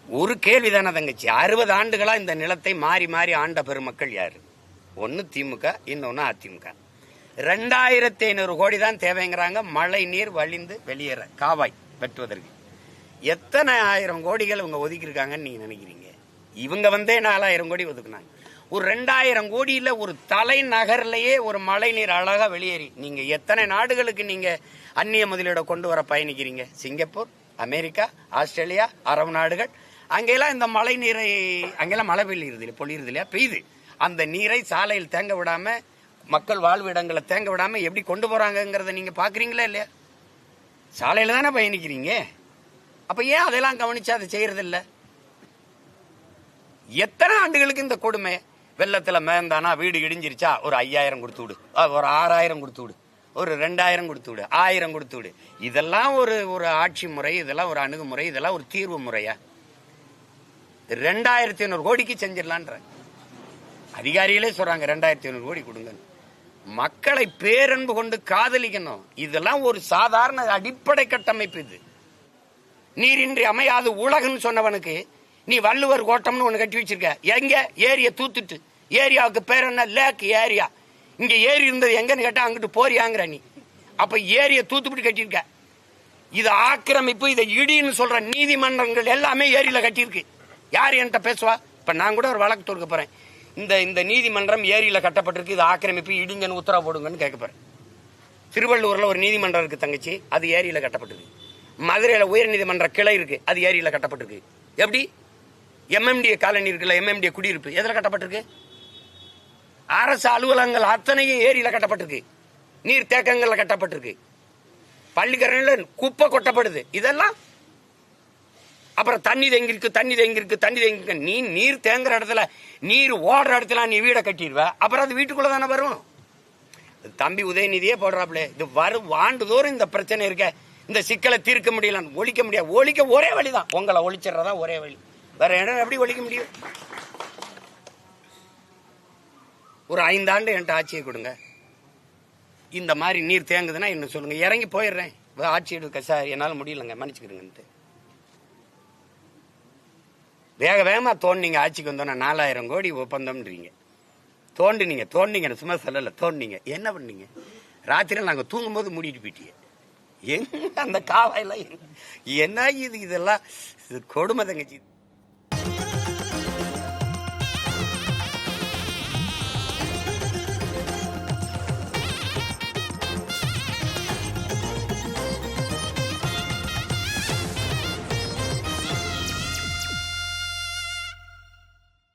ஒரு கேள்விதானே தங்கச்சி, 60 ஆண்டுகளா இந்த நிலத்தை மாறி மாறி ஆண்ட பெருமக்கள் யாரு? ஒன்னு திமுக, இன்னொன்னு அதிமுக. 2500 கோடி தான் தேவைங்கிறாங்க மழை நீர் வழிந்து வெளியேற, காவாய் வெட்டுவதற்கு. எத்தனை ஆயிரம் கோடிகள் இவங்க ஒதுக்கியிருக்காங்கன்னு நீங்க நினைக்கிறீங்க? இவங்க 4000 கோடி ஒதுக்குனாங்க. ஒரு 2000 கோடியில ஒரு தலைநகர்லயே ஒரு மழை நீர் அழகா வெளியேறி, நீங்க எத்தனை நாடுகளுக்கு நீங்க அந்நிய முதலீட கொண்டு வர பயணிக்கிறீங்க? சிங்கப்பூர், அமெரிக்கா, ஆஸ்திரேலியா, அரபு நாடுகள். அங்கெல்லாம் இந்த மழை நீரை, அங்கெல்லாம் மழை பொழியுறது இல்லையா, பெய்யுது. அந்த நீரை சாலையில் தேங்க விடாம, மக்கள் வாழ்விடங்களை தேங்க விடாம எப்படி கொண்டு போறாங்கிறத நீங்க பாக்குறீங்களா இல்லையா? சாலையில தானே பயணிக்கிறீங்க. அப்ப ஏன் அதெல்லாம் கவனிச்சு அதை செய்யறது இல்ல? எத்தனை ஆண்டுகளுக்கு இந்த கொடுமை? வெள்ளத்துல மேந்தானா, வீடு இடிஞ்சிருச்சா, ஒரு 5000 கொடுத்து விடு, ஒரு 6000 கொடுத்து விடு, ஒரு 2000 கொடுத்து விடு, 1000 கொடுத்து விடு. இதெல்லாம் ஒரு ஆட்சி முறை, இதெல்லாம் ஒரு அணுகுமுறை, இதெல்லாம் ஒரு தீர்வு முறையா? 2500 கோடிக்கு செஞ்சிடலான்ற அதிகாரிகளே சொல்றாங்க. 2500 கோடி கொடுங்க. மக்களை பேரன்பு கொண்டு காதலிக்கணும். இதெல்லாம் ஒரு சாதாரண அடிப்படை கட்டமைப்பு. இது நீரின்றி அமையாது உலகன்னு சொன்னவனுக்கு நீ வள்ளுவர் கோட்டம்னு ஒண்ணு கட்டி வச்சிருக்க. எங்க ஏரிய தூத்துட்டு, ஏரியாவுக்கு பேர் என்ன? லேக் ஏரியா. இங்க ஏரி இருந்தது எங்கன்னு கேட்டா அங்கிட்டு போறியாங்கிற நீ. அப்ப ஏரிய தூத்துப்பிட்டு கட்டியிருக்க. இது ஆக்கிரமிப்பு. இதை இடின்னு சொல்ற நீதிமன்றங்கள் எல்லாமே ஏரியில கட்டியிருக்கு. யார் என்கிட்ட பேசுவா? இப்ப நான் கூட ஒரு வழக்கு தொடுக்க போறேன். இந்த நீதிமன்றம் ஏரியில கட்டப்பட்டிருக்கு, இது ஆக்கிரமிப்பு, இடிங்கன்னு உத்தரவு போடுங்கன்னு கேட்க போறேன். திருவள்ளூர்ல ஒரு நீதிமன்றம் இருக்கு தங்கச்சி, அது ஏரியில கட்டப்பட்டிருக்கு. மதுரையில உயர் நீதிமன்ற கிளை இருக்கு, அது ஏரியில கட்டப்பட்டிருக்கு. எப்படி? எம்எம்டிஏ காலனி இருக்குல்ல, எம்எம்டிஏ குடியிருப்பு, எதுல கட்டப்பட்டிருக்கு? அரசு அலுவலகங்கள் அத்தனையும் ஏரியில கட்டப்பட்டிருக்கு, நீர் தேக்கங்கள்ல கட்டப்பட்டிருக்கு, பள்ளிக்கரணையில குப்பை கொட்டப்படுது. இதெல்லாம் அப்புறம் தண்ணி தேங்கிருக்கு. நீ நீர் தேங்குற இடத்துல, நீர் ஓடுற இடத்துல நீ வீடை கட்டிடுவ, அப்புறம் அது வீட்டுக்குள்ள தானே வரும். தம்பி உதயநிதியே போடுறாப்ல, இது வரும் ஆண்டுதோறும் இந்த பிரச்சனை இருக்க, இந்த சிக்கலை தீர்க்க முடியல, ஒழிக்க முடியாது. ஒழிக்க ஒரே வழிதான், உங்களை ஒழிச்சிடறதா ஒரே வழி. வேற இடம் எப்படி ஒழிக்க முடியும்? ஒரு 5 ஆண்டு என்கிட்ட ஆட்சியை கொடுங்க. இந்த மாதிரி நீர் தேங்குதுன்னா என்ன சொல்லுங்க, இறங்கி போயிடுறேன். ஆட்சி எடுக்க சார், என்னால் முடியலங்க, மன்னிச்சுக்கிறேங்க. வேக வேகமா தோண்டிங்க. ஆட்சிக்கு வந்தோன்னா 4000 கோடி ஒப்பந்தம்ன்றீங்க. தோண்டினீங்க சும்மா சொல்லல, தோண்டினீங்க. என்ன பண்ணீங்க? ராத்திரியில் நாங்கள் தூங்கும்போது மூடிட்டு போயிட்டீங்க. எங்க அந்த காவாயெல்லாம் என்ன? இதெல்லாம் கொடுமை தங்கச்சி.